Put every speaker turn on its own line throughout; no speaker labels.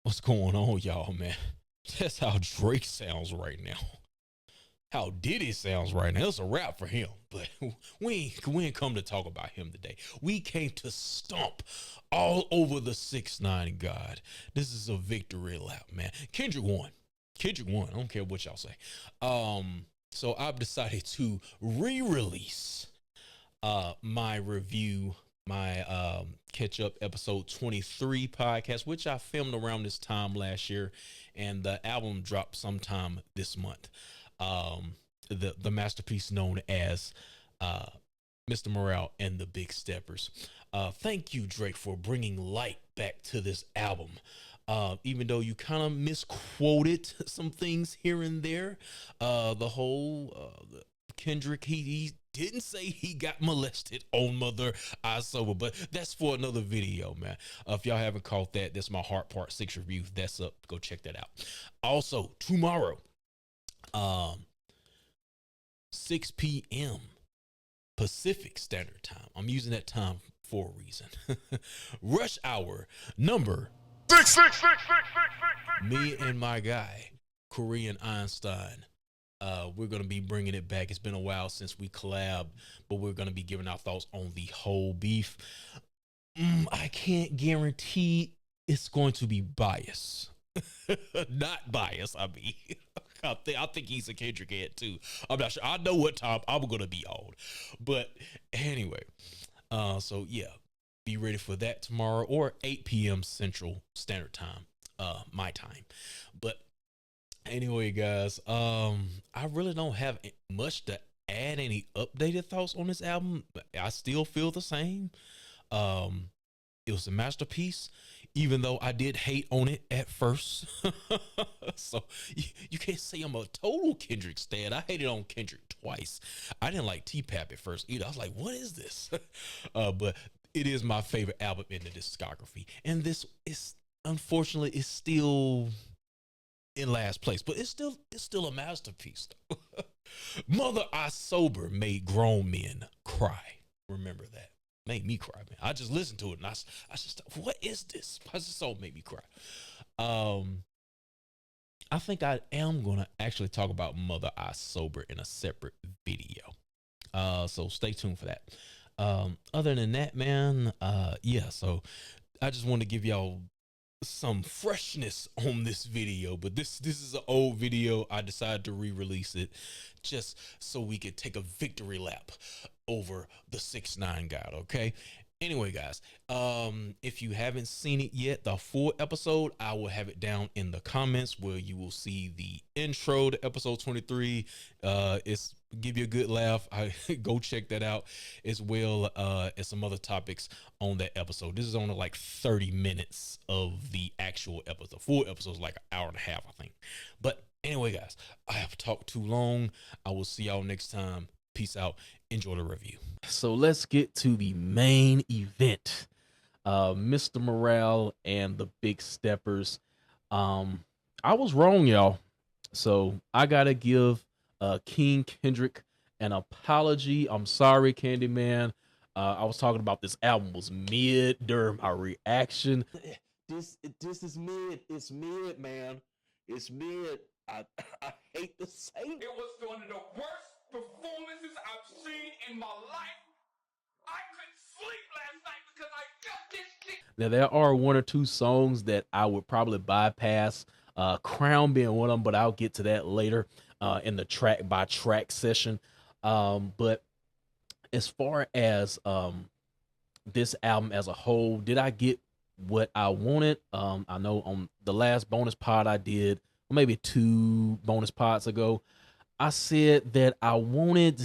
What's going on, y'all, man? That's how Drake sounds right now. How Diddy sounds right now. It's a rap for him, but we ain't come to talk about him today. We came to stomp all over the 6ix9ine God. This is a victory lap, man. Kendrick won. Kendrick won. I don't care what y'all say. So I've decided to re-release my review, my catch up episode 23 podcast, which I filmed around this time last year, and the album dropped sometime this month. The masterpiece known as Mr.Morale and the Big Steppers. Thank you, Drake, for bringing light back to this album. Even though you kind of misquoted some things here and there, the whole Kendrick, he didn't say he got molested on Mother I Sober, but that's for another video, man. If y'all haven't caught that, that's my Heart Part 6 review. That's up. Go check that out. Also, tomorrow, 6 p.m. Pacific Standard Time. I'm using that time for a reason. Rush Hour number six. Me and my guy, Korean Einstein. We're going to be bringing it back. It's been a while since we collab, but we're going to be giving our thoughts on the whole beef. I can't guarantee it's going to be biased. Not biased, I mean. I think he's a Kendrick head too. I'm not sure. I know what time I'm going to be on. But anyway, so yeah, be ready for that tomorrow or 8 p.m. Central Standard Time, my time. But anyway, guys, I really don't have much to add, any updated thoughts on this album. I still feel the same. It was a masterpiece, even though I did hate on it at first. So you can't say I'm a total Kendrick stan. I hated on Kendrick twice. I didn't like T-Pap at first either. I was like, what is this? But it is my favorite album in the discography. And this is, unfortunately, is still in last place, but it's still a masterpiece. Mother I Sober made grown men cry. Remember that. Made me cry, man. I just listened to it and I just, what is this? Why does this song make me cry? I think I am gonna actually talk about Mother I Sober in a separate video. So stay tuned for that. Other than that, man, yeah, so I just want to give y'all some freshness on this video, but this is an old video. I decided to re-release it just so we could take a victory lap over the 6ix9ine God. Okay, anyway, guys, if you haven't seen it yet, the full episode, I will have it down in the comments where you will see the intro to episode 23. It's give you a good laugh. I go check that out, as well as some other topics on that episode. This is only like 30 minutes of the actual episode. The full episode is like an hour and a half, I think. But anyway, guys, I have talked too long. I will see y'all next time. Peace out. Enjoy the review. So let's get to the main event. Mr.Morale and the Big Steppers. I was wrong, y'all. So I gotta give King Kendrick an apology. I'm sorry, Candyman. I was talking about this album was mid during my reaction. This is mid. It's mid, man. It's mid. I hate to say it.
It was one of the worst performances I've seen in my life. I couldn't sleep last night because I got this shit.
Now there are one or two songs that I would probably bypass. Crown being one of them, but I'll get to that later in the track by track session. But as far as this album as a whole, did I get what I wanted? I know on the last bonus pod I did, maybe 2 bonus pods ago, I said that I wanted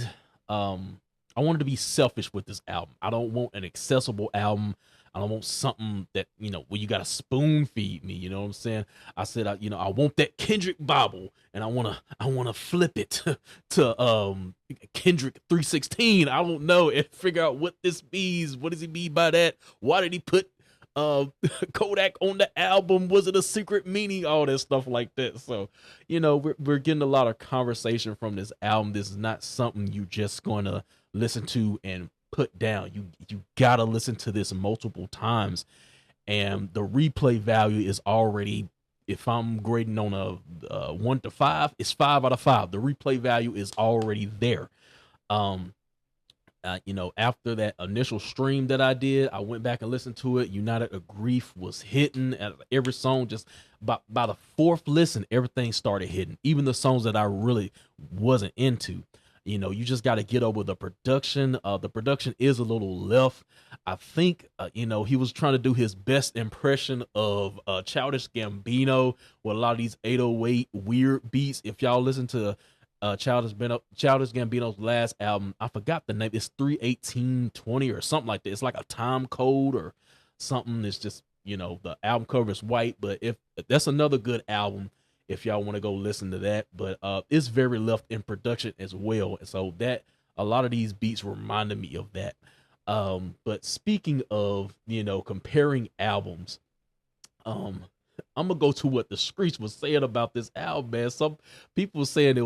to be selfish with this album. I don't want an accessible album. I don't want something that, you know, where you got to spoon feed me. You know what I'm saying? I said, I want that Kendrick Bible, and I want to flip it to Kendrick 316. I don't know, and figure out what this means. What does he mean by that? Why did he put Kodak on the album? Was it a secret meaning? All that stuff like that. So, you know, we're getting a lot of conversation from this album. This is not something you just gonna listen to and put down. You gotta listen to this multiple times and the replay value is already, if I'm grading on a 1 to 5, it's 5 out of 5. The replay value is already there. After that initial stream that I did, I went back and listened to it. United of Grief was hitting at every song. Just by the fourth listen, everything started hitting, even the songs that I really wasn't into. You just got to get over the production. The production is a little left. I think, he was trying to do his best impression of Childish Gambino with a lot of these 808 weird beats. If y'all listen to Childish Gambino's last album, I forgot the name. It's 31820 or something like that. It's like a time code or something. It's just, the album cover is white, but if that's another good album, if y'all want to go listen to that. But it's very left in production as well. And so that a lot of these beats reminded me of that. But speaking of, comparing albums, I'm gonna go to what the streets was saying about this album, man. Some people were saying it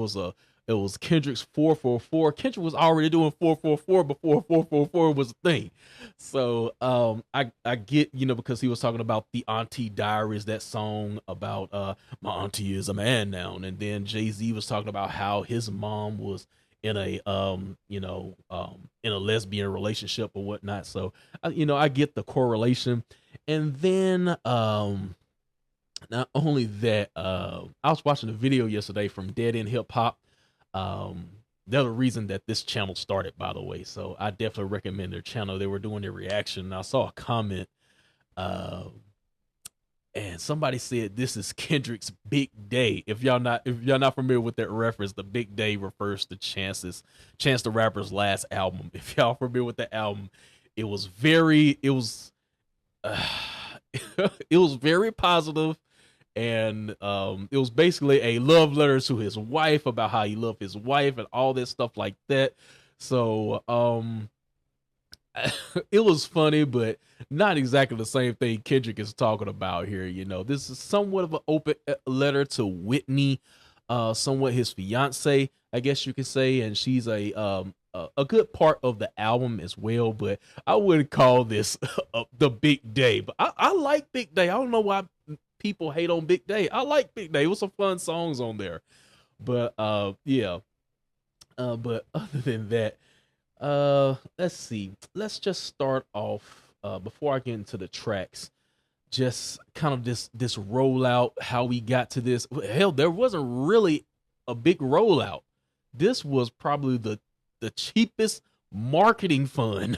was Kendrick's 444. Kendrick was already doing 444 before 444 was a thing. So I get, because he was talking about the Auntie Diaries, that song about my auntie is a man now, and then Jay-Z was talking about how his mom was in a lesbian relationship or whatnot. So I get the correlation. And then not only that, I was watching a video yesterday from Dead End Hip Hop. They're the reason that this channel started, by the way. So I definitely recommend their channel. They were doing their reaction, and I saw a comment, and somebody said this is Kendrick's big day. If y'all not familiar with that reference, the big day refers to Chance the Rapper's last album. If y'all familiar with the album, it was very positive. And it was basically a love letter to his wife about how he loved his wife and all this stuff like that. So it was funny, but not exactly the same thing Kendrick is talking about here. This is somewhat of an open letter to Whitney, somewhat his fiance, I guess you could say, and she's a good part of the album as well. But I wouldn't call this the big day. But I like Big Day. I don't know why people hate on Big Day. I like Big Day. It was some fun songs on there. But yeah. But other than that, let's see. Let's just start off before I get into the tracks. Just kind of this rollout, how we got to this. Hell, there wasn't really a big rollout. This was probably the cheapest marketing fund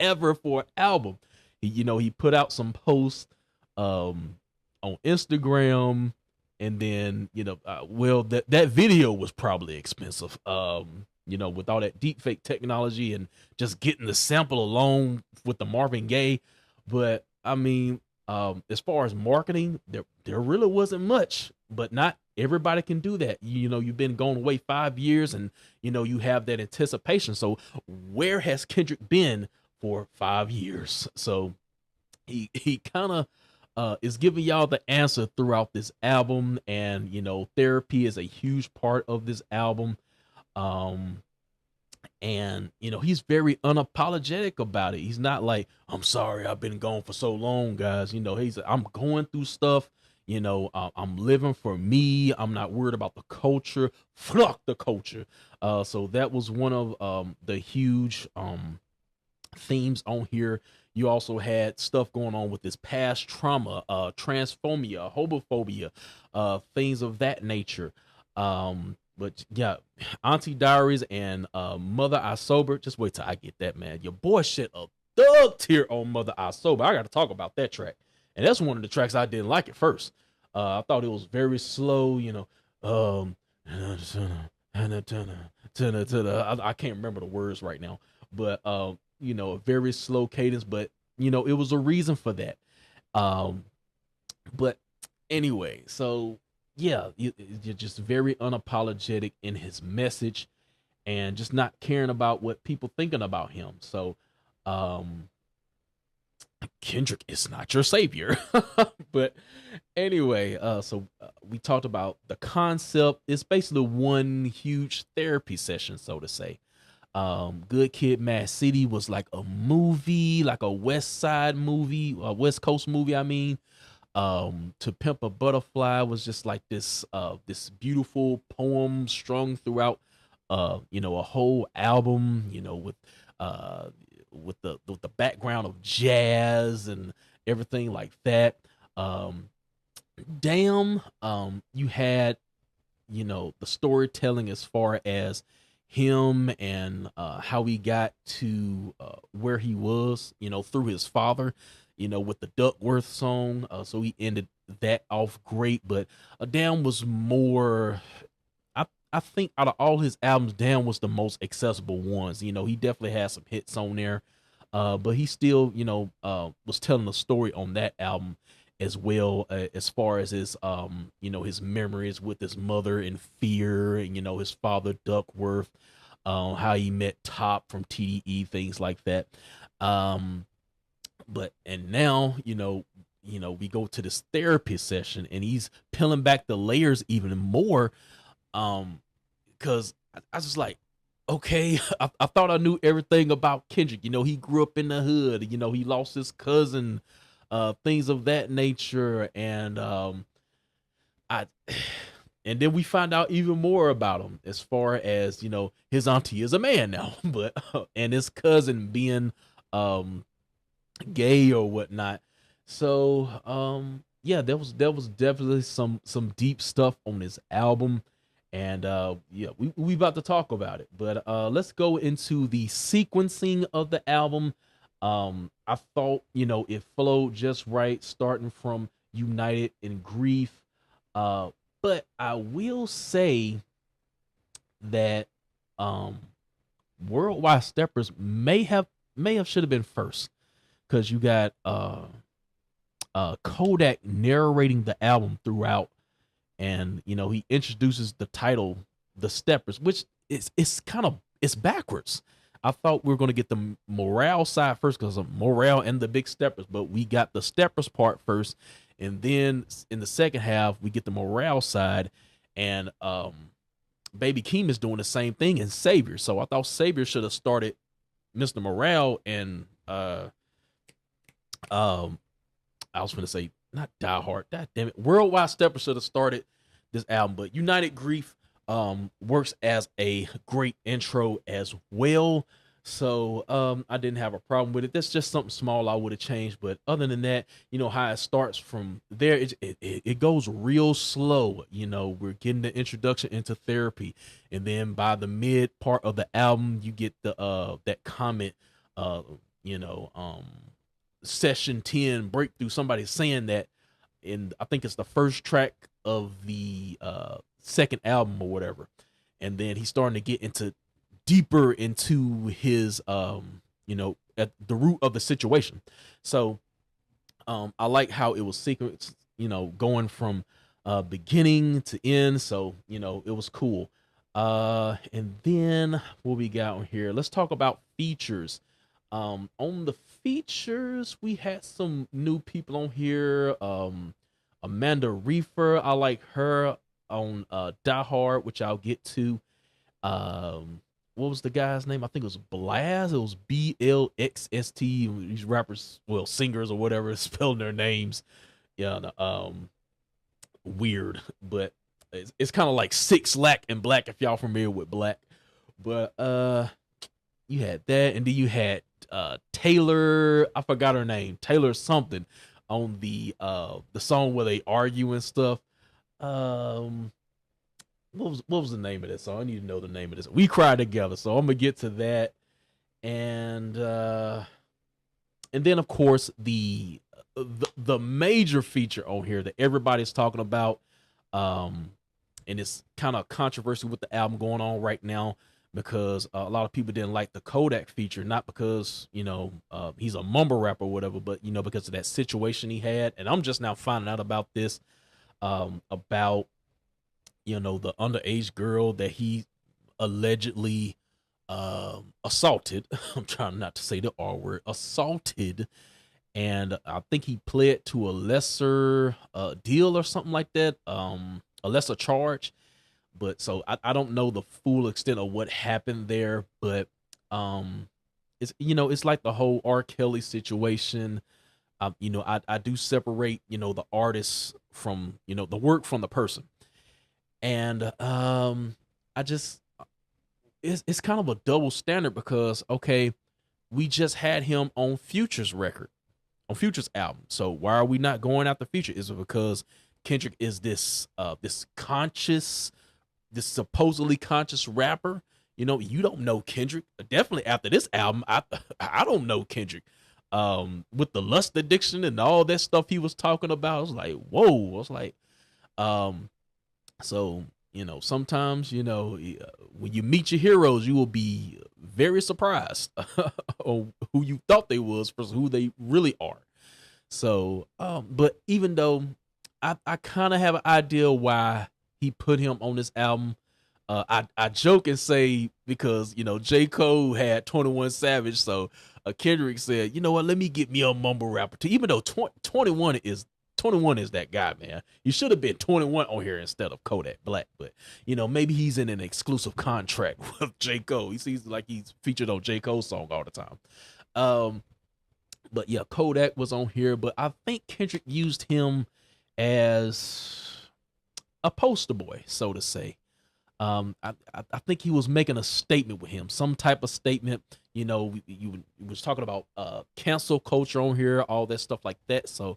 ever for an album. He put out some posts on Instagram, and then that video was probably expensive, with all that deep fake technology and just getting the sample alone with the Marvin Gaye. But I mean, as far as marketing, there really wasn't much, but not everybody can do that. You've been going away 5 years, and you have that anticipation. So where has Kendrick been for 5 years? So he kind of is giving y'all the answer throughout this album. And therapy is a huge part of this album. And he's very unapologetic about it. He's not like, I'm sorry I've been gone for so long, guys. He's like, I'm going through stuff. I'm living for me. I'm not worried about the culture. Fuck the culture. So that was one of the huge themes on here. You also had stuff going on with this past trauma, transphobia, homophobia, things of that nature. But yeah, Auntie Diaries and Mother I Sober. Just wait till I get that, man. Your boy shed a thug tear on Mother I Sober. I got to talk about that track. And that's one of the tracks I didn't like at first. I thought it was very slow, I can't remember the words right now, but a very slow cadence, but it was a reason for that. But anyway, so yeah, you're just very unapologetic in his message and just not caring about what people thinking about him. So Kendrick is not your savior. But anyway, so we talked about the concept. It's basically one huge therapy session, so to say. Good Kid, Mad City was like a movie, like a West Side movie, a West Coast movie. I mean, To Pimp a Butterfly was just like this beautiful poem strung throughout, a whole album, uh, with the background of jazz and everything like that. Um, Damn, you had the storytelling as far as him and how he got to where he was, through his father, with the Duckworth song. So he ended that off great, but Damn was more. I think out of all his albums, Damn was the most accessible ones. He definitely had some hits on there, but he still, was telling a story on that album as well, as far as his his memories with his mother in Fear, and his father Duckworth, how he met Top from TDE, things like that. um but and now, we go to this therapy session, and he's peeling back the layers even more. Because I was just like, okay, I thought I knew everything about Kendrick. He grew up in the hood. He lost his cousin, things of that nature, and I. And then we find out even more about him, as far as his auntie is a man now, but and his cousin being um gay or whatnot. So yeah, there was definitely some deep stuff on this album, and yeah, we about to talk about it. But let's go into the sequencing of the album. I thought it flowed just right, starting from United in Grief. But I will say that um Worldwide Steppers may have should have been first, because you got Kodak narrating the album throughout, and he introduces the title, The Steppers, which it's kind of it's backwards. I thought we were going to get the Morale side first, because of Morale and the Big Steppers, but we got the Steppers part first, and then in the second half we get the Morale side, and Baby Keem is doing the same thing in Savior. So I thought Savior should have started Mr.Morale, and um I was gonna say not Die Hard. God damn it. Worldwide Stepper should have started this album, but United Grief works as a great intro as well. So I didn't have a problem with it. That's just something small I would have changed. But other than that, how it starts from there, it goes real slow. We're getting the introduction into therapy. And then by the mid part of the album, you get the that comment, uh, you know, um session 10 breakthrough, somebody saying that in, I think it's the first track of the second album or whatever. And then he's starting to get into deeper into his at the root of the situation. So I like how it was sequenced, going from beginning to end. So it was cool. And then what we got on here, let's talk about features. On the features, we had some new people on here. Amanda Reefer, I like her on Die Hard, which I'll get to. What was the guy's name? I think it was Blaz. It was BLXST. These rappers, well, singers or whatever, spelling their names. Yeah, weird, but it's kind of like Six Lack and Black, if y'all familiar with Black. But you had that, and then you had Taylor, I forgot her name, Taylor something, on the song where they argue and stuff. What was the name of that song? I need to know the name of this. We Cry Together. So I'm gonna get to that, and then of course the major feature on here that everybody's talking about, and it's kind of controversy with the album going on right now, because a lot of people didn't like the Kodak feature, not because he's a mumble rapper or whatever, but because of that situation he had. And I'm just now finding out about this, about the underage girl that he allegedly assaulted. I'm trying not to say the R word, assaulted. And I think he pled to a lesser deal or something like that, a lesser charge. But so I don't know the full extent of what happened there, but it's, you know, it's like the whole R. Kelly situation. You know, I do separate, you know, the artist from, you know, the work from the person. And I just, it's kind of a double standard because, okay, we just had him on Future's record, on Future's album. So why are we not going after Future? Is it because Kendrick is this conscious, this supposedly conscious rapper? You know, you don't know Kendrick. Definitely after this album, I don't know Kendrick. With the lust addiction and all that stuff he was talking about, I was like, whoa. I was like, um, so, you know, sometimes, you know, when you meet your heroes, you will be very surprised on who you thought they was versus who they really are. So, but even though I kind of have an idea why he put him on this album, I joke and say because, you know, J. Cole had 21 Savage, so Kendrick said, you know what, let me get me a mumble rapper too. Even though 21 is that guy, man. You should have been 21 on here instead of Kodak Black. But, you know, maybe he's in an exclusive contract with J. Cole. He seems like he's featured on J. Cole's song all the time. But yeah, Kodak was on here. But I think Kendrick used him as a poster boy, so to say. I think he was making a statement with him, some type of statement. You know, you was talking about cancel culture on here, all that stuff like that. So,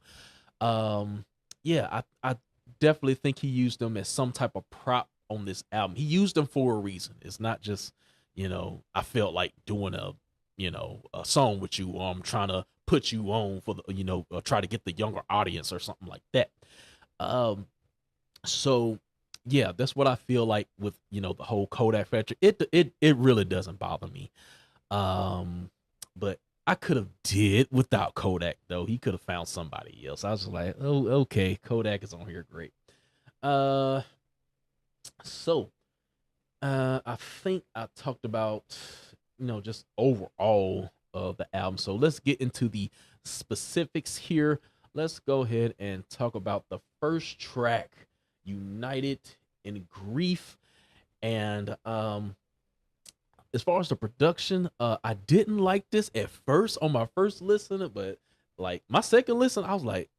yeah, I definitely think he used them as some type of prop on this album. He used them for a reason. It's not just, you know, I felt like doing a, you know, a song with you, or I'm trying to put you on for the, you know, try to get the younger audience or something like that. So yeah, that's what I feel like with, you know, the whole Kodak factor. It really doesn't bother me. But I could have did without Kodak though. He could have found somebody else. I was just like, oh, okay, Kodak is on here, great. Uh, so I think I talked about, you know, just overall of the album. So let's get into the specifics here. Let's go ahead and talk about the first track, United in Grief. And as far as the production, I didn't like this at first on my first listen, but like my second listen, I was like,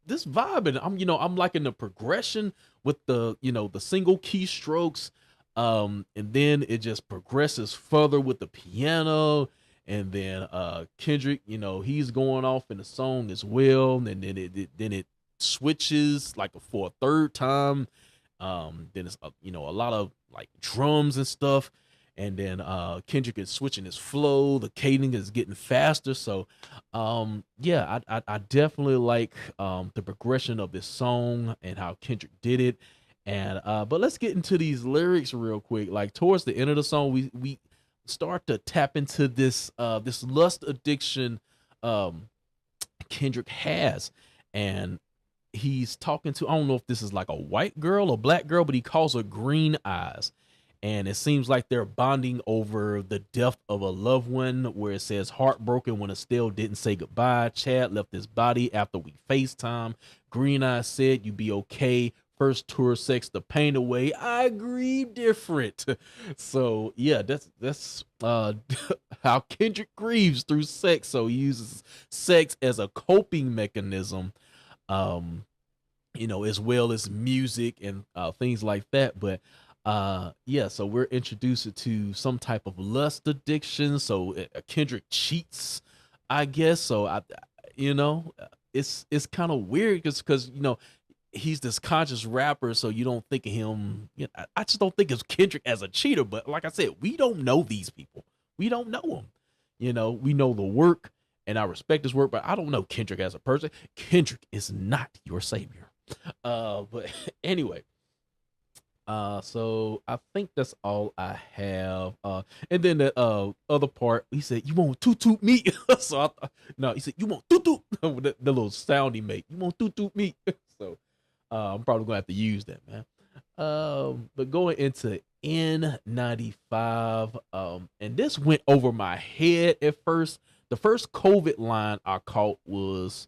this vibe, and I'm, you know, I'm liking the progression with the, you know, the single keystrokes. And then it just progresses further with the piano, and then Kendrick, you know, he's going off in the song as well, and then it switches like for a third time. Then it's you know, a lot of like drums and stuff, and then Kendrick is switching his flow, the cadence is getting faster. So yeah, I definitely like the progression of this song and how Kendrick did it. And but let's get into these lyrics real quick. Like towards the end of the song, we start to tap into this this lust addiction Kendrick has. And he's talking to, I don't know if this is like a white girl or black girl, but he calls her Green Eyes. And it seems like they're bonding over the death of a loved one, where it says heartbroken when Estelle didn't say goodbye. Chad left his body after we FaceTime. Green Eyes said you'd be okay. First tour sex the pain away. I grieve different. So yeah, that's how Kendrick grieves through sex. So he uses sex as a coping mechanism, you know, as well as music and things like that. But yeah, so we're introduced to some type of lust addiction. So Kendrick cheats, I guess. So you know, it's kind of weird because you know, he's this conscious rapper, so you don't think of him. You know, I just don't think of Kendrick as a cheater. But like I said, we don't know these people. We don't know them. You know, we know the work, and I respect his work, but I don't know Kendrick as a person. Kendrick is not your savior. But anyway, so I think that's all I have. And then the other part, he said, "You want toot toot meat?" So no, he said, "You want toot toot?" The little sound he make. You want toot toot meat? So I'm probably gonna have to use that, man. But going into N95, and this went over my head at first. The first COVID line I caught was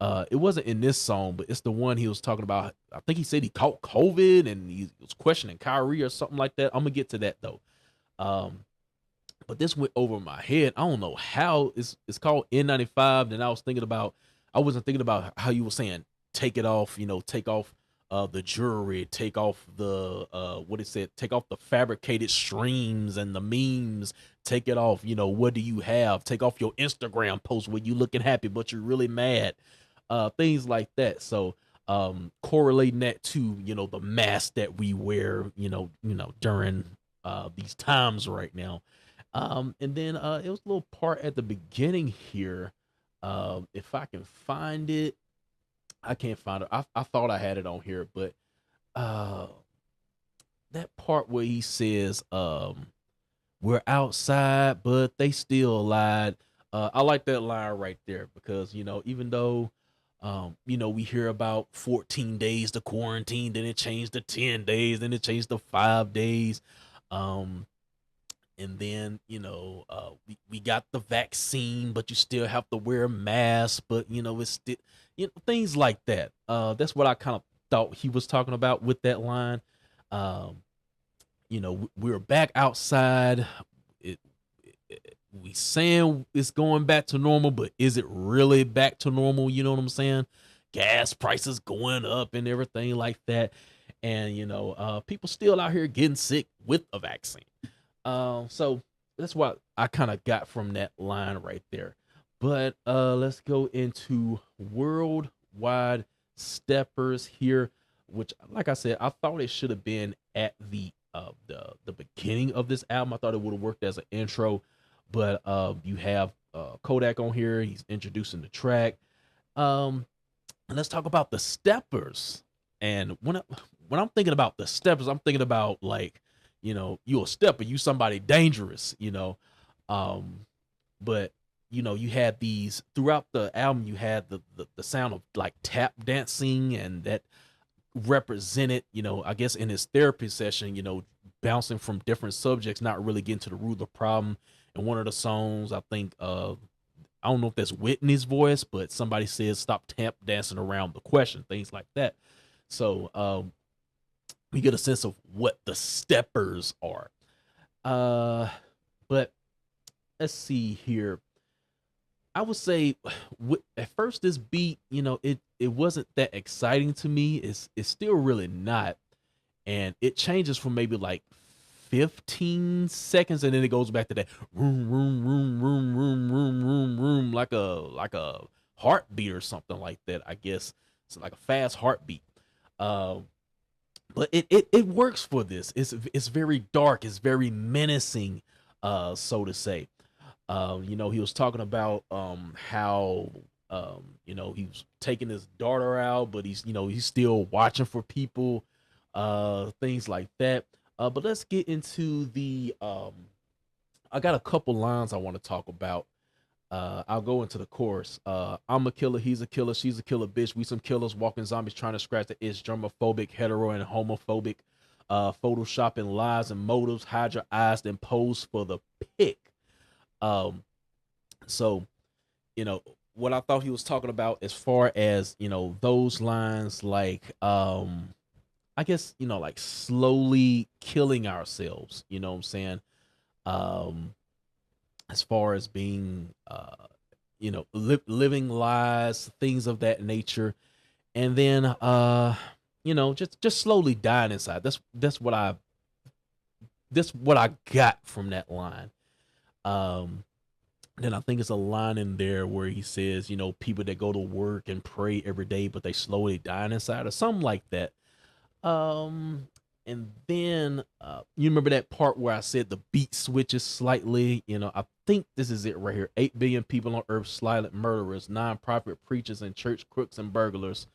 it wasn't in this song, but it's the one he was talking about. I think he said he caught COVID and he was questioning Kyrie or something like that. I'm gonna get to that though. but this went over my head. I don't know how. It's called N95. Then I wasn't thinking about how you were saying take it off, take off the jewelry, take off the what it said, take off the fabricated streams and the memes, take it off, what do you have? Take off your Instagram post where you looking happy but you're really mad. Things like that. So correlating that to, the mask that we wear, during these times right now. And then it was a little part at the beginning here. If I can find it, I can't find it. I thought I had it on here, but uh, that part where he says, we're outside, but they still lied. I like that line right there because, even though, we hear about 14 days to quarantine, then it changed to 10 days, then it changed to 5 days. And then, we got the vaccine, but you still have to wear a mask, but, it's still, things like that. That's what I kind of thought he was talking about with that line. We're back outside. We saying it's going back to normal, but is it really back to normal? You know what I'm saying? Gas prices going up and everything like that. And, people still out here getting sick with a vaccine. So that's what I kind of got from that line right there. But let's go into worldwide steppers here, which, like I said, I thought it should have been at the beginning of this album. I thought it would have worked as an intro, but you have Kodak on here. He's introducing the track. And let's talk about the steppers. And when I'm thinking about the steppers, I'm thinking about like, you a stepper, you somebody dangerous, but you had these throughout the album, you had the sound of like tap dancing, and that represented, I guess in his therapy session, bouncing from different subjects, not really getting to the root of the problem. And one of the songs, I think, I don't know if that's Whitney's voice, but somebody says stop tap dancing around the question, things like that. So we get a sense of what the steppers are. But let's see here. I would say at first this beat, it wasn't that exciting to me. It's still really not. And it changes for maybe like 15 seconds, and then it goes back to that room, room, room, room, room, room, room, room, like a heartbeat or something like that. I guess it's like a fast heartbeat. But it works for this. It's very dark. It's very menacing, so to say. He was talking about how he was taking his daughter out, but he's still watching for people, things like that. But let's get into the I got a couple lines I want to talk about. I'll go into the chorus. I'm a killer, he's a killer, she's a killer bitch. We some killers, walking zombies trying to scratch the itch. Germophobic, hetero, and homophobic. Photoshopping lies and motives. Hide your eyes, then pose for the pic. So, what I thought he was talking about as far as, those lines, like, I guess, like slowly killing ourselves, you know what I'm saying? As far as being, living lies, things of that nature. And then, just slowly dying inside. That's what I got from that line. Then I think it's a line in there where he says, people that go to work and pray every day, but they slowly dying inside, or something like that. And then you remember that part where I said the beat switches slightly? I think this is it right here. 8 billion people on earth, silent murderers, non-profit preachers and church crooks and burglars,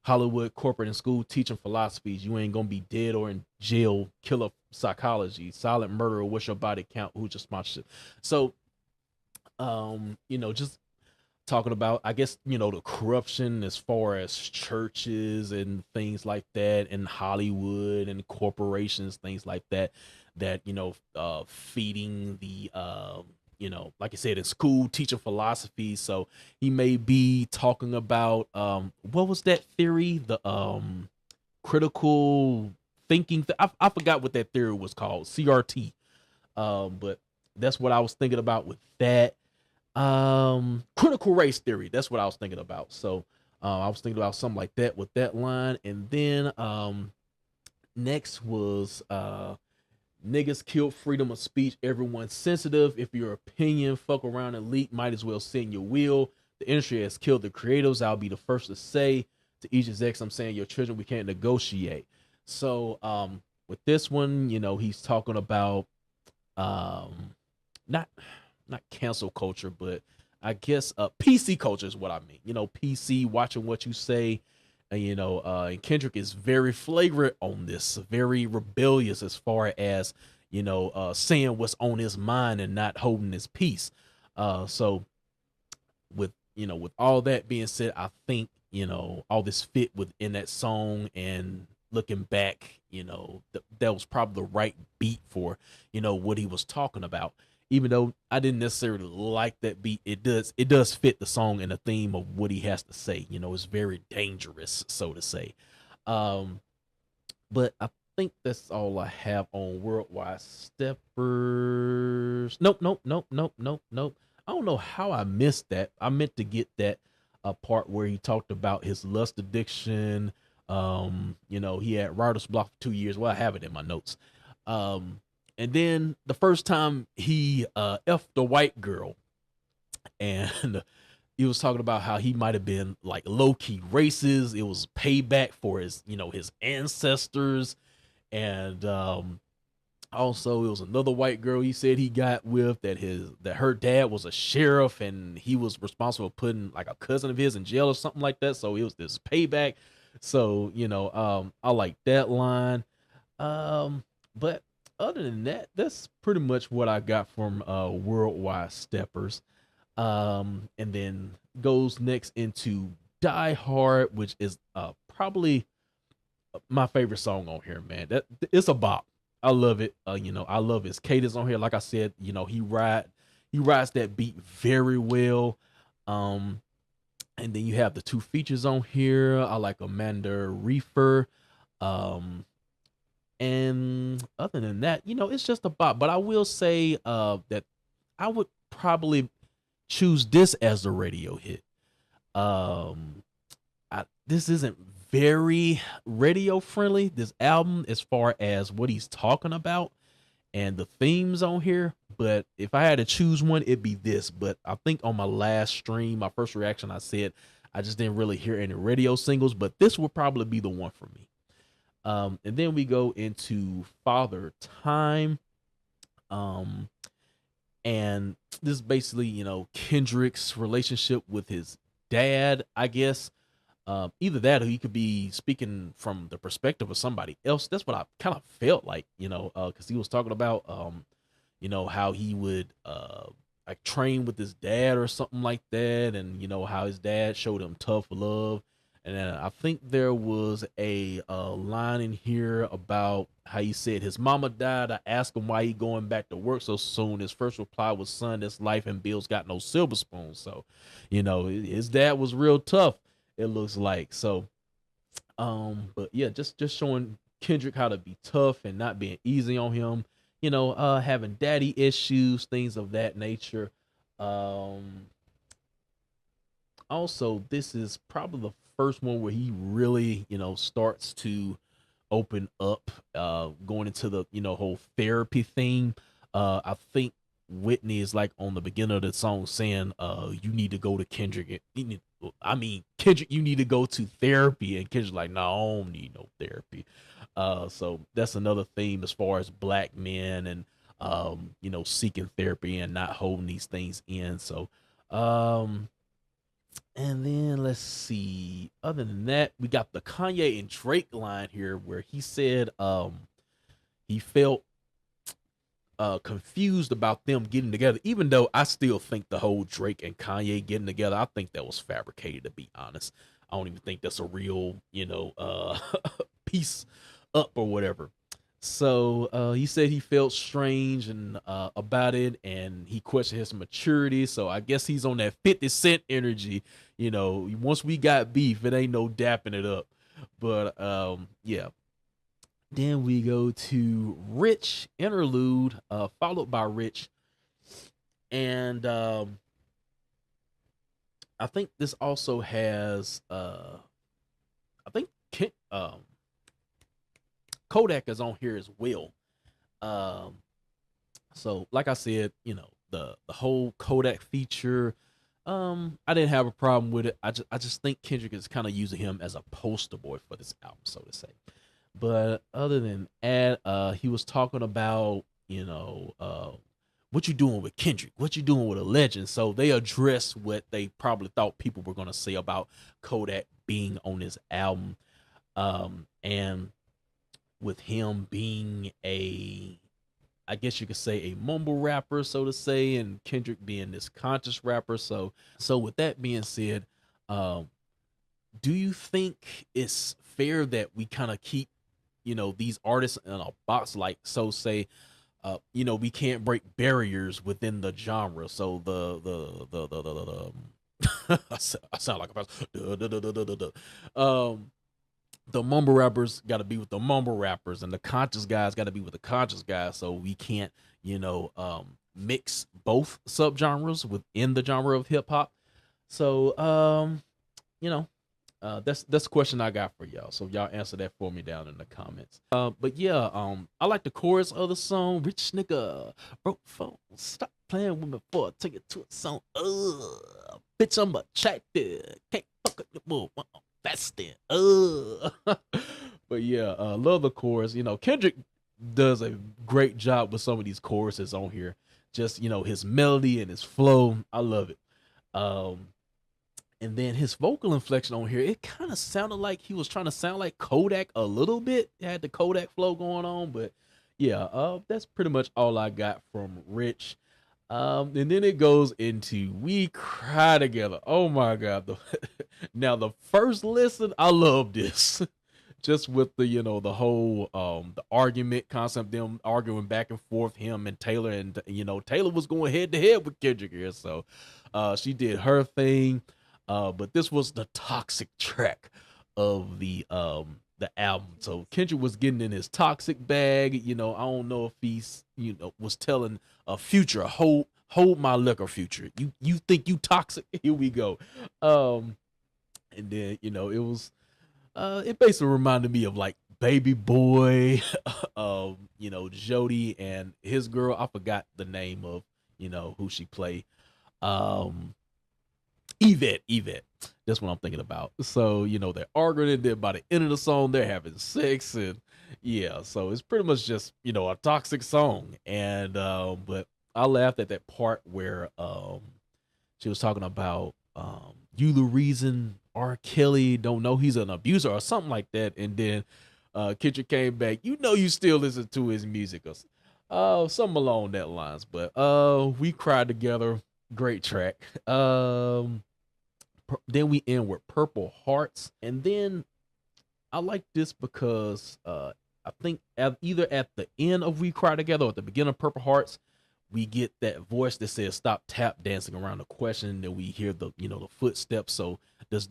Hollywood, corporate, and school teaching philosophies. You ain't gonna be dead or in jail. Killer psychology, silent murderer. What's your body count? Who's your sponsorship? So, just talking about, I guess, the corruption as far as churches and things like that, and Hollywood and corporations, things like that, feeding the, like I said, in school, teaching philosophy. So he may be talking about, what was that theory? The critical thinking. I forgot what that theory was called, CRT. But that's what I was thinking about with that. Critical race theory. That's what I was thinking about. So I was thinking about something like that with that line. And then next was niggas killed freedom of speech. Everyone's sensitive. If your opinion fuck around and leak, might as well send your will. The industry has killed the creatives. I'll be the first to say to each his ex, I'm saying your children, we can't negotiate. So with this one, you know, he's talking about not cancel culture, but I guess PC culture is what I mean. You know, PC, watching what you say. You know, and Kendrick is very flagrant on this, very rebellious as far as, you know, saying what's on his mind and not holding his peace. So with, you know, with all that being said, I think, you know, all this fit within that song, and looking back, you know, that was probably the right beat for, you know, what he was talking about. Even though I didn't necessarily like that beat, it does fit the song and the theme of what he has to say. You know, it's very dangerous, so to say. But I think that's all I have on Worldwide Steppers. Nope. I don't know how I missed that. I meant to get that part where he talked about his lust addiction. You know, he had writer's block for 2 years. Well, I have it in my notes. And then the first time he effed the white girl, and he was talking about how he might have been like low-key racist. It was payback for his, you know, his ancestors. And also it was another white girl he said he got with that her dad was a sheriff, and he was responsible for putting like a cousin of his in jail or something like that. So it was this payback. So, you know, I like that line. But other than that, that's pretty much what I got from Worldwide Steppers. And then goes next into Die Hard, which is probably my favorite song on here, man. That it's a bop. I love it. You know, I love his cadence on here. Like I said, you know, he rides that beat very well. And then you have the two features on here. I like Amanda Reefer. And other than that, you know, it's just a bop. But I will say that I would probably choose this as the radio hit. This isn't very radio friendly, this album, as far as what he's talking about and the themes on here. But if I had to choose one, it'd be this. But I think on my last stream, my first reaction, I said I just didn't really hear any radio singles, but this would probably be the one for me. And then we go into Father Time. And this is basically, you know, Kendrick's relationship with his dad, I guess. Either that or he could be speaking from the perspective of somebody else. That's what I kind of felt like, you know, because he was talking about, you know, how he would like train with his dad or something like that. And, you know, how his dad showed him tough love. And then I think there was a line in here about how he said his mama died. I asked him why he going back to work so soon. His first reply was, son, that's life and Bill's got no silver spoon. So, you know, his dad was real tough, it looks like. So, but yeah, just showing Kendrick how to be tough and not being easy on him, you know, having daddy issues, things of that nature. Also, this is probably the first one where he really, you know, starts to open up, going into the, you know, whole therapy theme. I think Whitney is like on the beginning of the song saying, you need to go to Kendrick. Kendrick, you need to go to therapy. And Kendrick's like, no, I don't need no therapy. So that's another theme as far as black men and, you know, seeking therapy and not holding these things in. So, and then let's see. Other than that, we got the Kanye and Drake line here where he said he felt confused about them getting together, even though I still think the whole Drake and Kanye getting together, I think that was fabricated, to be honest. I don't even think that's a real, you know, piece up or whatever. So he said he felt strange and about it, and he questioned his maturity. So I guess he's on that 50 Cent energy. You know, once we got beef, it ain't no dapping it up. But yeah. Then we go to Rich interlude, followed by Rich. And I think this also has I think Kodak is on here as well. Um, so like I said, the whole Kodak feature, I didn't have a problem with it. I just think Kendrick is kind of using him as a poster boy for this album, so to say. But other than that, he was talking about, what you doing with Kendrick? What you doing with a legend? So they address what they probably thought people were gonna say about Kodak being on this album. And with him being I guess you could say a mumble rapper, so to say, and Kendrick being this conscious rapper. So with that being said, um, do you think it's fair that we kind of keep, these artists in a box, like, so say, we can't break barriers within the genre. So I sound like a the mumble rappers got to be with the mumble rappers, and the conscious guys got to be with the conscious guys. So we can't, mix both subgenres within the genre of hip hop. So, you know, that's the question I got for y'all. So y'all answer that for me down in the comments. But yeah, I like the chorus of the song. Rich nigga broke phone. Stop playing with me before I take it to a song. Bitch, I'm attractive. Can't fuck up your move. Fasting. But yeah, love the chorus. Kendrick does a great job with some of these choruses on here. Just his melody and his flow. I love it. Um, and then his vocal inflection on here, it kind of sounded like he was trying to sound like Kodak a little bit. It had the Kodak flow going on, but yeah, that's pretty much all I got from Rich. And then it goes into We Cry Together. Oh my God. Now the first listen, I love this. Just with the whole the argument concept, them arguing back and forth, him and Taylor, and Taylor was going head to head with Kendrick here. So she did her thing. But this was the toxic track of the album. So Kendrick was getting in his toxic bag. I don't know if he's was telling a Future, hold my liquor, Future. You think you toxic? Here we go. And then it was it basically reminded me of like Baby Boy, Jody and his girl. I forgot the name of who she played. Um, Yvette. That's what I'm thinking about. So, they're arguing, and then by the end of the song, they're having sex. And yeah, so it's pretty much just, a toxic song. And, but I laughed at that part where, she was talking about, you the reason R. Kelly don't know he's an abuser or something like that. And then, Kendrick came back, you still listen to his music or, something along that lines. But, We Cried Together. Great track. Then we end with Purple Hearts, and then I like this because I think either at the end of We Cry Together or at the beginning of Purple Hearts, we get that voice that says "Stop tap dancing around the question." Then we hear the the footsteps. So does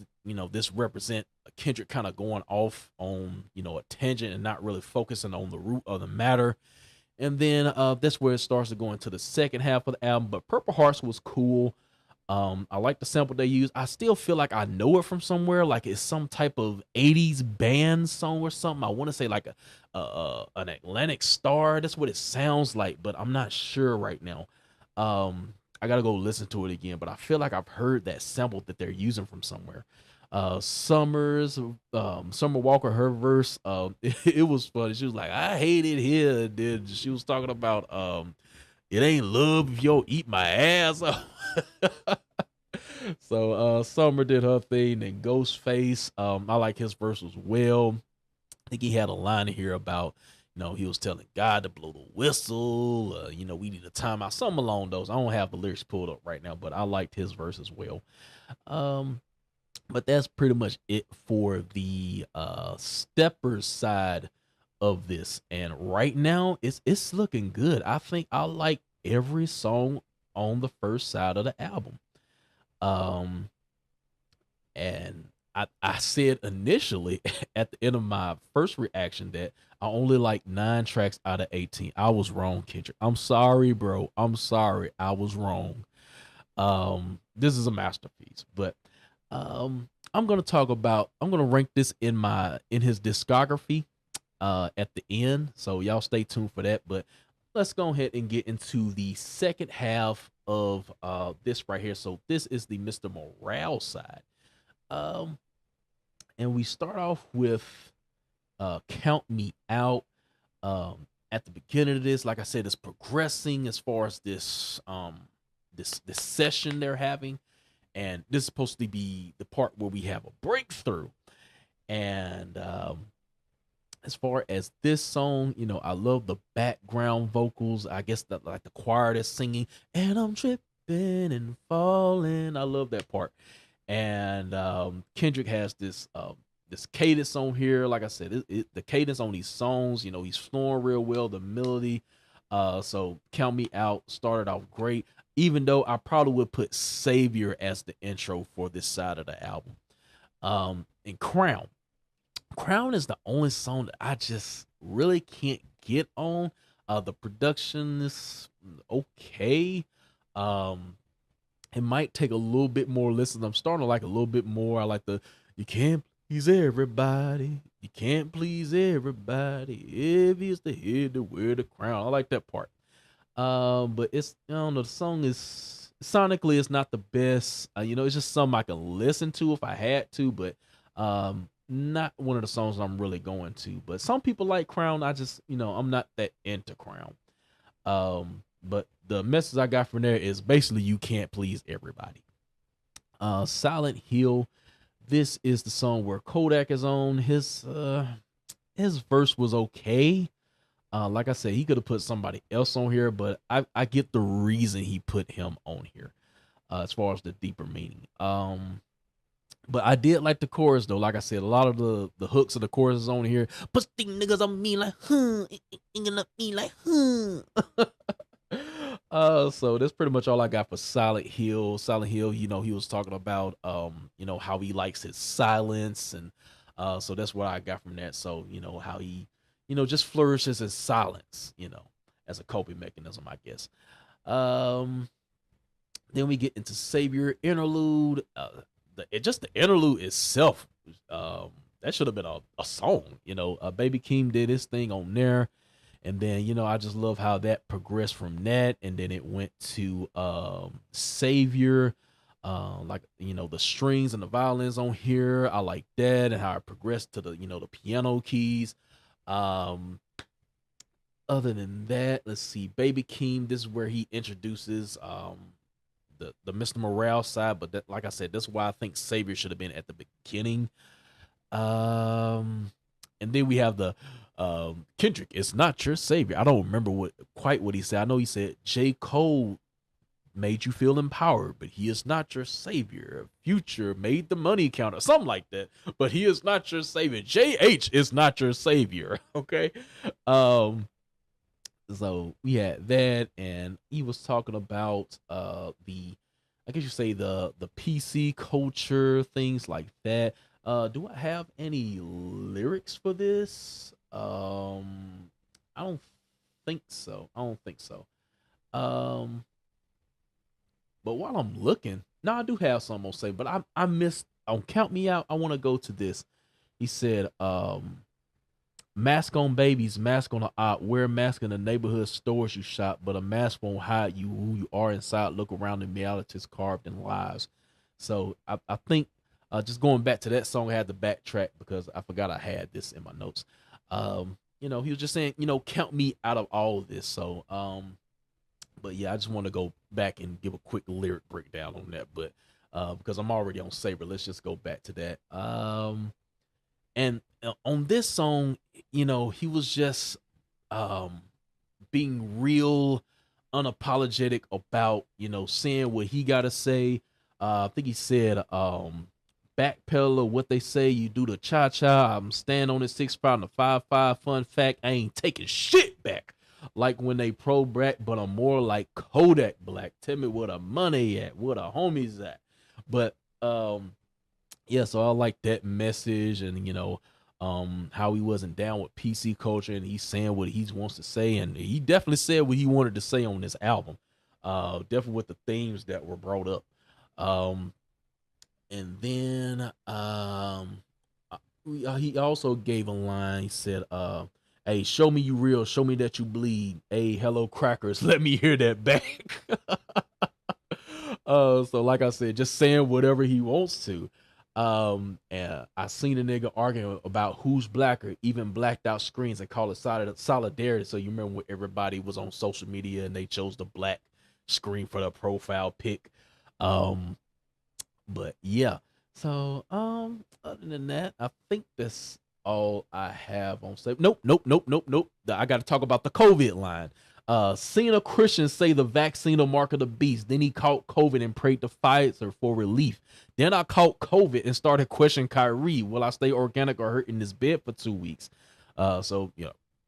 this represent Kendrick kind of going off on a tangent and not really focusing on the root of the matter? And then that's where it starts to go into the second half of the album. But Purple Hearts was cool. I like the sample they use. I still feel like I know it from somewhere, like it's some type of 80s band song or something. I want to say like an Atlantic Star. That's what it sounds like, but I'm not sure right now. I gotta go listen to it again, but I feel like I've heard that sample that they're using from somewhere. Summer Walker, her verse, it was funny. She was like, I hate it here. Then she was talking about it ain't love if you don't eat my ass. So Summer did her thing, and Ghostface, I like his verse as well. I think he had a line here about, he was telling God to blow the whistle, we need a timeout, something along those. I don't have the lyrics pulled up right now, but I liked his verse as well. But that's pretty much it for the steppers side of this. And right now it's looking good. I think I like every song on the first side of the album. And I said initially at the end of my first reaction that I only like 9 tracks out of 18. I was wrong, Kendrick. I'm sorry, bro. I'm sorry. I was wrong. This is a masterpiece, but I'm gonna rank this in his discography at the end. So y'all stay tuned for that. But let's go ahead and get into the second half of this right here. So this is the Mr. Morale side. Um, and we start off with Count Me Out. At the beginning of this, like I said, it's progressing as far as this session they're having. And this is supposed to be the part where we have a breakthrough. And as far as this song, I love the background vocals. I guess like the choir that's singing, and I'm tripping and falling. I love that part. And Kendrick has this cadence on here. Like I said, the cadence on these songs, he's flowing real well. The melody. So Count Me Out started off great. Even though I probably would put Savior as the intro for this side of the album. And Crown. Crown is the only song that I just really can't get on. The production is okay. It might take a little bit more listen. I'm starting to like a little bit more. I like you can't please everybody. You can't please everybody. If he's the head to wear the crown. I like that part. But it's, I don't know, the song is sonically it's not the best. It's just something I can listen to if I had to, but not one of the songs I'm really going to. But some people like Crown. I just, I'm not that into Crown. But the message I got from there is basically you can't please everybody. Silent Hill. This is the song where Kodak is on. His verse was okay. Like I said, he could have put somebody else on here, but I get the reason he put him on here, as far as the deeper meaning. But I did like the chorus though. Like I said, a lot of the hooks of the chorus is on here. Push these niggas on me like, me like, So that's pretty much all I got for Silent Hill. Silent Hill, he was talking about, how he likes his silence, and so that's what I got from that. So how he, just flourishes in silence, as a coping mechanism, I guess. Then we get into Savior interlude. The interlude itself, that should have been a song. Baby Keem did his thing on there. And then, I just love how that progressed from that. And then it went to Savior. Like, the strings and the violins on here. I like that, and how it progressed to the, the piano keys. Other than that, let's see. Baby Keem, this is where he introduces the Mr. Morale side. But that, like I said, that's why I think Savior should have been at the beginning. And then we have the Kendrick, it's not your savior. I don't remember quite what he said. I know he said J. Cole made you feel empowered, but he is not your savior. Future made the money count or something like that, but he is not your savior. JH is not your savior. Okay. So we had that, and he was talking about I guess you say the PC culture, things like that. Do I have any lyrics for this? I don't think so. But while I'm looking, no, I do have some on say, but I missed on Count Me Out. I want to go to this. He said, mask on babies, mask on the op, wear a mask in the neighborhood stores you shop, but a mask won't hide you who you are inside. Look around, the realities carved in lies. So I think just going back to that song, I had to backtrack because I forgot I had this in my notes. He was just saying, count me out of all of this. So, but yeah, I just want to go back and give a quick lyric breakdown on that. But because I'm already on Saber, let's just go back to that. And on this song, he was just being real unapologetic about, saying what he got to say. I think he said, backpedal what they say, you do the cha-cha. I'm stand on it 6'5" and a 5'5". Fun fact, I ain't taking shit back. Like when they pro black, but I'm more like Kodak Black. Tell me where the money at, where the homies at. But yeah, so I like that message, and how he wasn't down with PC culture, and he's saying what he wants to say, and he definitely said what he wanted to say on this album. Definitely with the themes that were brought up. Um, and then he also gave a line. He said, "Hey, show me you real. Show me that you bleed. Hey, hello crackers. Let me hear that back." So like I said, just saying whatever he wants to. And I seen a nigga arguing about who's blacker, even blacked out screens and call it solidarity. So you remember when everybody was on social media and they chose the black screen for the profile pic. Um, but yeah. So other than that, I think that's all I have on save. Nope. I got to talk about the COVID line. Seen a Christian say the vaccine will mark of the beast. Then he caught COVID and prayed to Pfizer for relief. Then I caught COVID and started questioning Kyrie. Will I stay organic or hurt in this bed for 2 weeks? So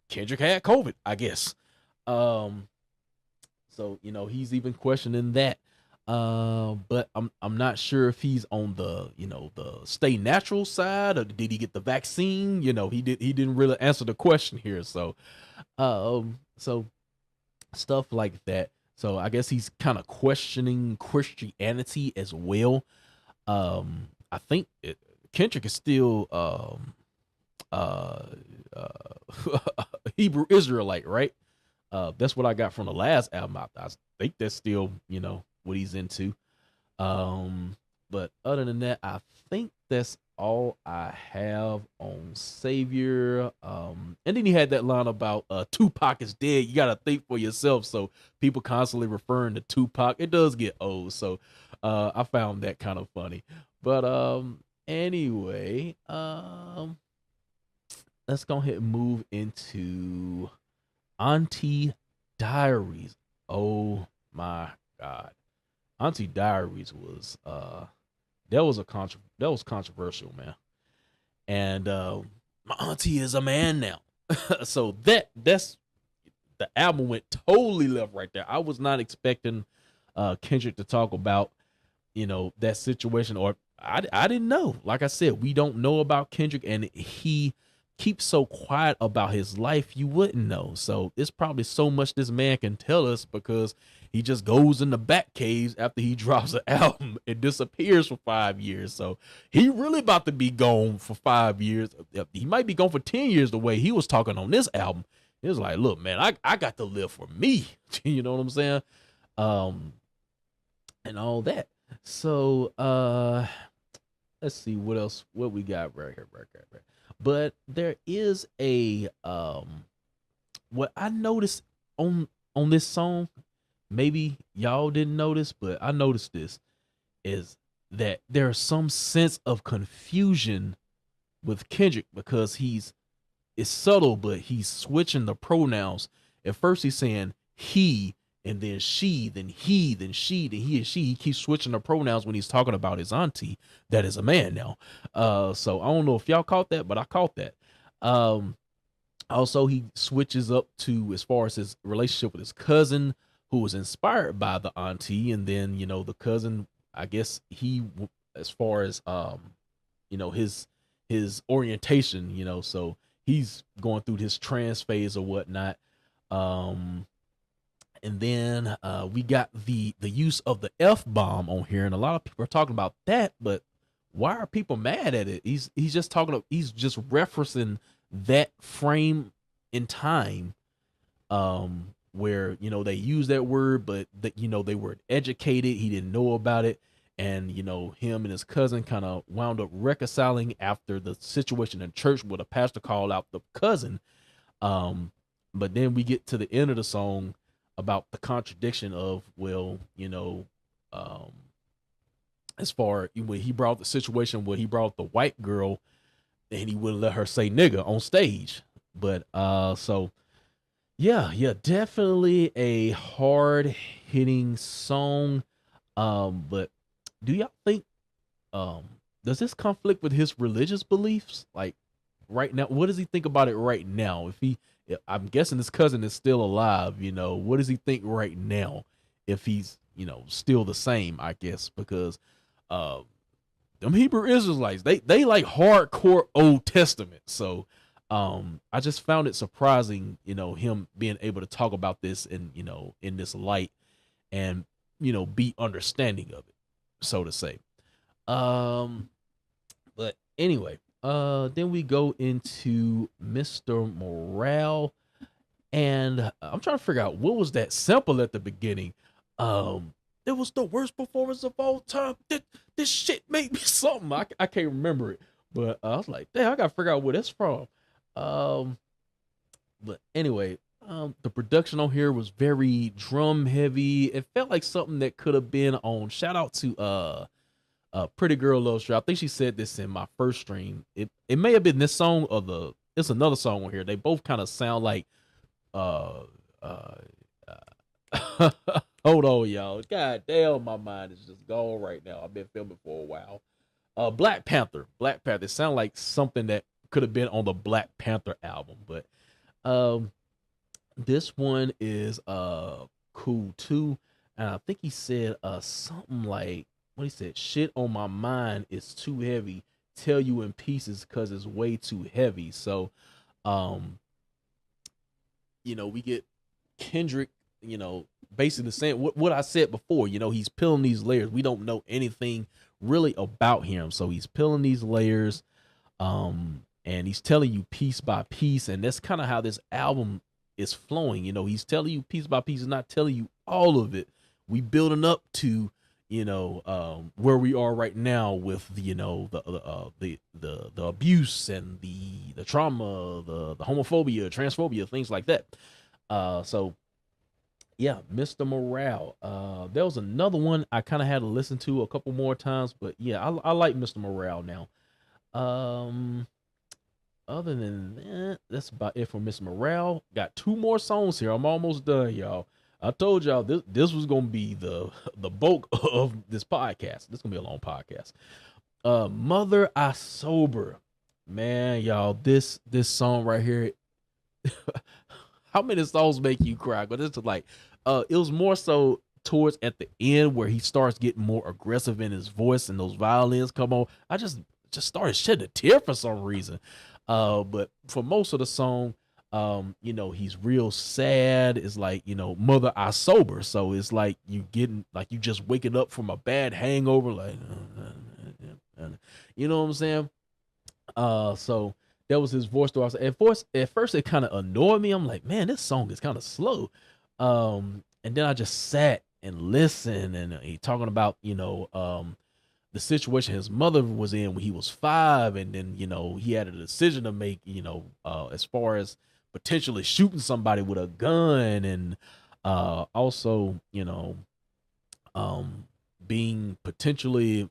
Kendrick had COVID, I guess. So he's even questioning that. But I'm not sure if he's on the the stay natural side, or did he get the vaccine? He didn't really answer the question here. So stuff like that. So I guess he's kind of questioning Christianity as well. I think Kendrick is still uh, Hebrew Israelite, right? That's what I got from the last album. I think that's still what he's into. But other than that, I think that's all I have on Savior. And then he had that line about Tupac is dead. You gotta think for yourself. So people constantly referring to Tupac. It does get old. So I found that kind of funny. But anyway, let's go ahead and move into Auntie Diaries. Oh my God. Auntie Diaries was that was controversial, man. And my auntie is a man now. So that's the album went totally left right there. I was not expecting Kendrick to talk about that situation, or I didn't know. Like I said, we don't know about Kendrick, and he keeps so quiet about his life, you wouldn't know. So it's probably so much this man can tell us, because he just goes in the back caves after he drops an album and disappears for 5 years. So he really about to be gone for 5 years. He might be gone for 10 years the way he was talking on this album. It was like, look, man, I got to live for me. You know what I'm saying? And all that. So let's see what else, what we got right here. But there is a what I noticed on this song, maybe y'all didn't notice, but I noticed this, is that there's some sense of confusion with Kendrick, because it's subtle, but he's switching the pronouns. At first he's saying he, and then she, then he, then she, then he and she. He keeps switching the pronouns when he's talking about his auntie that is a man now. So I don't know if y'all caught that, but I caught that. Also, he switches up to, as far as his relationship with his cousin, who was inspired by the auntie, and then the cousin, I guess he, as far as his orientation, so he's going through his trans phase or whatnot. And then we got the use of the F-bomb on here, and a lot of people are talking about that, but why are people mad at it? He's just referencing that frame in time, where they use that word, but that they were educated, he didn't know about it, and him and his cousin kind of wound up reconciling after the situation in church where the pastor called out the cousin. But then we get to the end of the song about the contradiction of, as far when he brought the situation where he brought the white girl and he wouldn't let her say nigga on stage. But so yeah, definitely a hard hitting song. But do y'all think does this conflict with his religious beliefs? Like right now, what does he think about it right now? I'm guessing his cousin is still alive, what does he think right now? If he's, still the same, I guess, because them Hebrew Israelites, they like hardcore Old Testament. So I just found it surprising, him being able to talk about this in, in this light and, be understanding of it, so to say. But anyway, then we go into Mr.Morale, and I'm trying to figure out what was that sample at the beginning. It was the worst performance of all time. This shit made me something. I can't remember it, but I was like, damn, I gotta figure out where that's from. But anyway, the production on here was very drum heavy. It felt like something that could have been on. Shout out to Pretty Girl Loves You. I think she said this in my first stream. It may have been this song or it's another song on here. They both kind of sound like hold on, y'all. God damn, my mind is just gone right now. I've been filming for a while. Black Panther. It sounded like something that could have been on the Black Panther album, but this one is cool too. And I think he said something like, what he said, shit on my mind is too heavy, tell you in pieces because it's way too heavy. So we get Kendrick, basically saying what I said before. He's peeling these layers. We don't know anything really about him, so he's peeling these layers, and he's telling you piece by piece, and that's kind of how this album is flowing. He's telling you piece by piece, and not telling you all of it. We building up to where we are right now with the abuse and the trauma, the homophobia, transphobia, things like that. So yeah, Mr.Morale. There was another one I kind of had to listen to a couple more times, but yeah, I like Mr.Morale now. Other than that, that's about it for Mr.Morale. Got 2 more songs here. I'm almost done, y'all. I told y'all this was gonna be the bulk of this podcast. This is gonna be a long podcast. Mother I Sober. Man, y'all, this song right here. How many songs make you cry? But it's like it was more so towards at the end where he starts getting more aggressive in his voice and those violins come on. I just started shedding a tear for some reason. But for most of the song, he's real sad. It's like, Mother I Sober. So it's like you just waking up from a bad hangover, like, you know what I'm saying? So that was his voice. At first it kind of annoyed me. I'm like, man, this song is kind of slow. And then I just sat and listened, and he talking about, the situation his mother was in when he was 5, and then he had a decision to make, as far as potentially shooting somebody with a gun, and also being potentially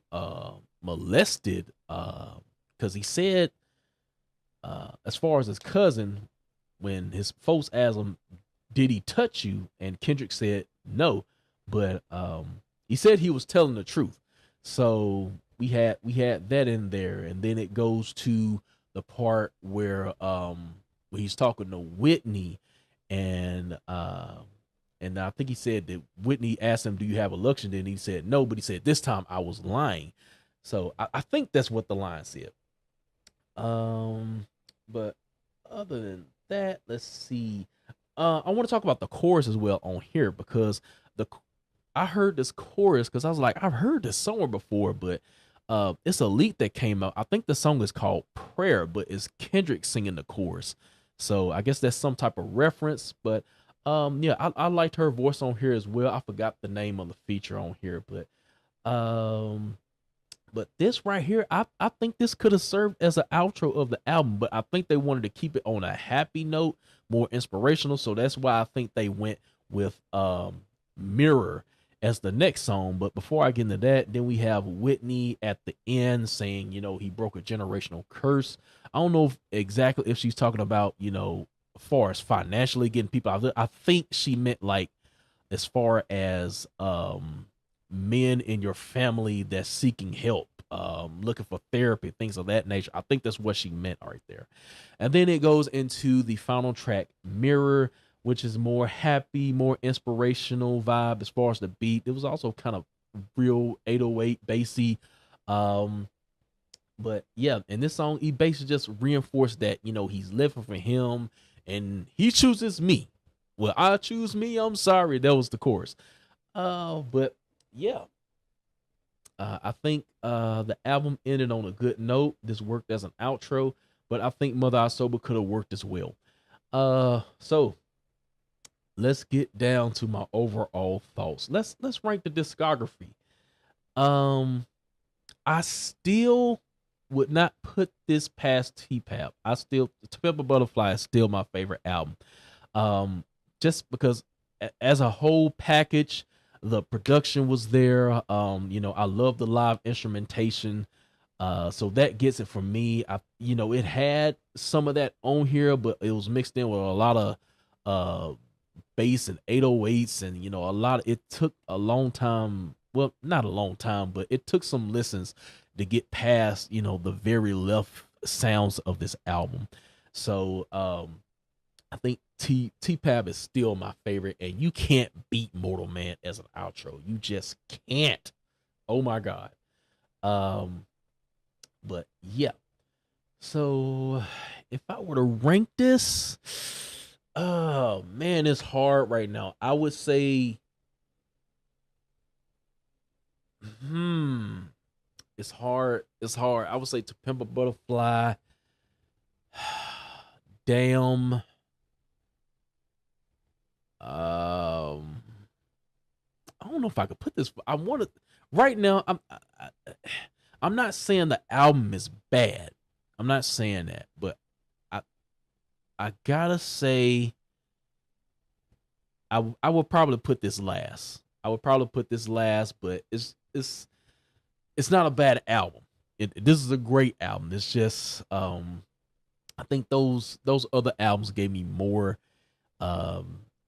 molested, because he said, as far as his cousin, when his folks asked him, did he touch you, and Kendrick said no, but he said he was telling the truth. So we had that in there, and then it goes to the part where he's talking to Whitney, and I think he said that Whitney asked him, do you have a luxury? And he said no, but he said this time I was lying. So I think that's what the line said. But other than that, let's see. I want to talk about the chorus as well on here, because I heard this chorus because I was like, I've heard this somewhere before, but it's a leak that came out. I think the song is called Prayer, but it's Kendrick singing the chorus. So I guess that's some type of reference. But yeah, I liked her voice on here as well. I forgot the name of the feature on here, but this right here, I think this could have served as an outro of the album, but I think they wanted to keep it on a happy note, more inspirational. So that's why I think they went with Mirror as the next song. But before I get into that, then we have Whitney at the end saying, he broke a generational curse. I don't know exactly if she's talking about, as far as financially getting people out. I think she meant like as far as men in your family that's seeking help, looking for therapy, things of that nature. I think that's what she meant right there. And then it goes into the final track, Mirror, which is more happy, more inspirational vibe as far as the beat. It was also kind of real 808 bassy. But yeah, in this song, he basically just reinforced that, he's living for him and he chooses me. Well, I choose me. I'm sorry. That was the chorus. But yeah, I think the album ended on a good note. This worked as an outro, but I think Mother I Sober could have worked as well. So let's get down to my overall thoughts. Let's rank the discography. I still would not put this past T-Pap. To Pimp a Butterfly is still my favorite album. Just because as a whole package, the production was there. I love the live instrumentation. So that gets it for me. It had some of that on here, but it was mixed in with a lot of bass and 808s, and it took a long time. Well, not a long time, but it took some listens to get past, the very left sounds of this album. So I think T-Pab is still my favorite, and you can't beat Mortal Man as an outro. You just can't. Oh my God. But yeah. So if I were to rank this, oh man, it's hard right now. I would say, it's hard. It's hard. I would say To Pimp a Butterfly. Damn. I don't know if I could put this. I want to. Right now, I'm not saying the album is bad. I'm not saying that, but I gotta say, I would probably put this last. But it's not a bad album. This is a great album. It's just I think those other albums gave me more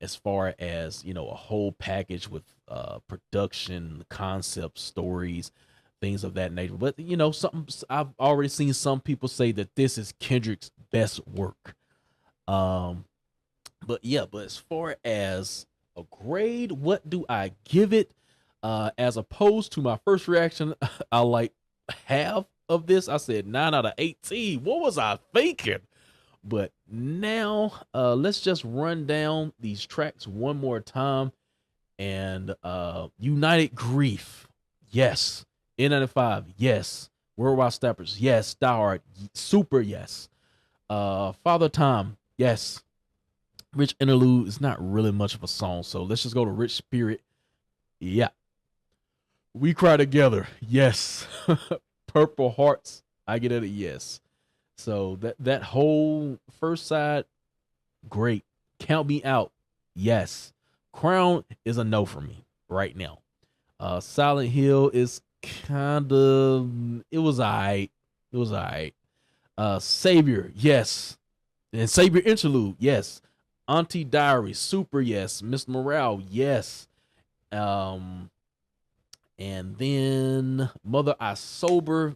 as far as a whole package with production, concept, stories, things of that nature. But something I've already seen some people say that this is Kendrick's best work. But as far as a grade, what do I give it? As opposed to my first reaction, I like half of this. I said 9 out of 18. What was I thinking? But now let's just run down these tracks one more time. And United Grief, yes. N95, yes. Worldwide Steppers, yes. Die Hard, super yes. Father Time, yes. Rich Interlude is not really much of a song, so let's just go to Rich Spirit. Yeah. We Cry Together, yes. Purple Hearts, I get it a yes. So that whole first side, great. Count Me Out, yes. Crown is a no for me right now. Silent Hill is kind of, it was alright. Savior, yes. And Savior Interlude, yes. Auntie Diaries, super yes. Mr.Morale, yes. And then Mother I Sober,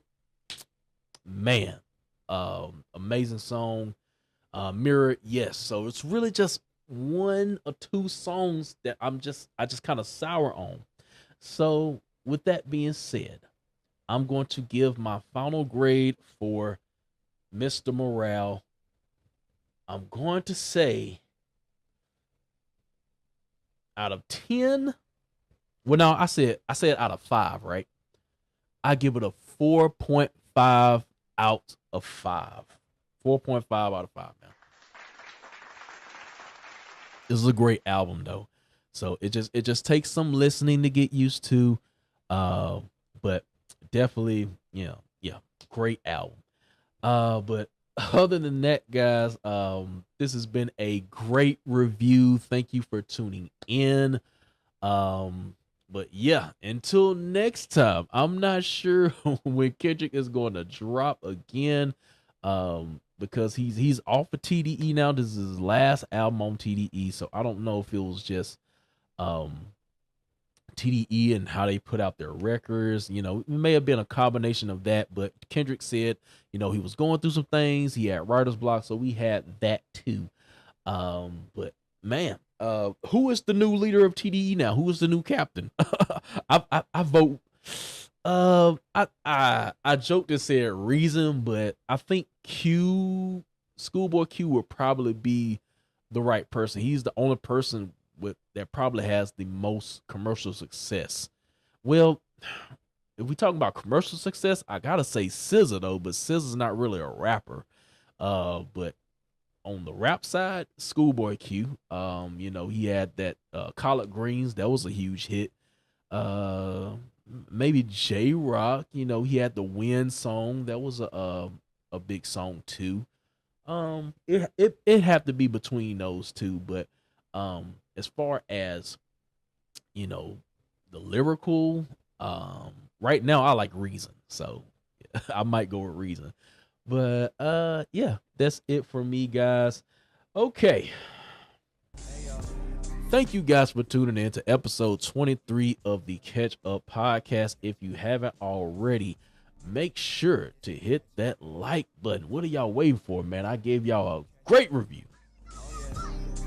man, amazing song. Mirror, yes. So it's really just one or two songs that I just kind of sour on. So with that being said, I'm going to give my final grade for Mr. Morale. I'm going to say out of 10. Well, now I said out of 5, right? I give it a 4.5 out of 5. 4.5 out of 5, man. This is a great album though. So it just takes some listening to get used to. But definitely, yeah, great album. But other than that, guys, this has been a great review. Thank you for tuning in. But yeah, until next time, I'm not sure when Kendrick is going to drop again. Because he's off of TDE now. This is his last album on TDE, so I don't know if it was just TDE and how they put out their records. It may have been a combination of that, but Kendrick said, he was going through some things. He had writer's block, so we had that too. But man, who is the new leader of TDE now? Who is the new captain? I vote I joked and said Reason, but I think Schoolboy Q would probably be the right person. He's the only person with that probably has the most commercial success. Well, if we talk about commercial success, I gotta say SZA though, but SZA's not really a rapper. But on the rap side, Schoolboy Q, he had that Collard Greens, that was a huge hit. Uh, Maybe J Rock, he had the Win song, that was a big song too. It have to be between those two, but as far as you know, the lyrical, right now I like Reason, so I might go with Reason. But yeah, that's it for me, guys. Okay. Thank you guys for tuning in to episode 23 of the Catch Up Podcast. If you haven't already, make sure to hit that like button. What are y'all waiting for, man? I gave y'all a great review.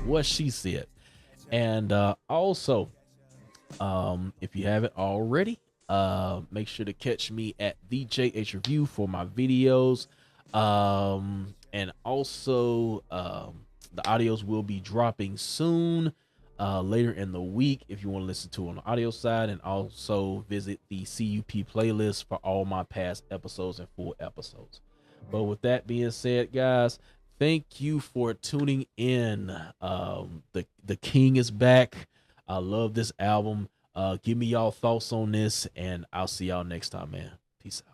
What she said. And also, if you haven't already, make sure to catch me at the JH Review for my videos. And also, the audios will be dropping soon, later in the week if you want to listen to it on the audio side, and also visit the CUP playlist for all my past episodes and full episodes. But with that being said, guys, thank you for tuning in. The King is back. I love this album. Give me y'all thoughts on this, and I'll see y'all next time, man. Peace out.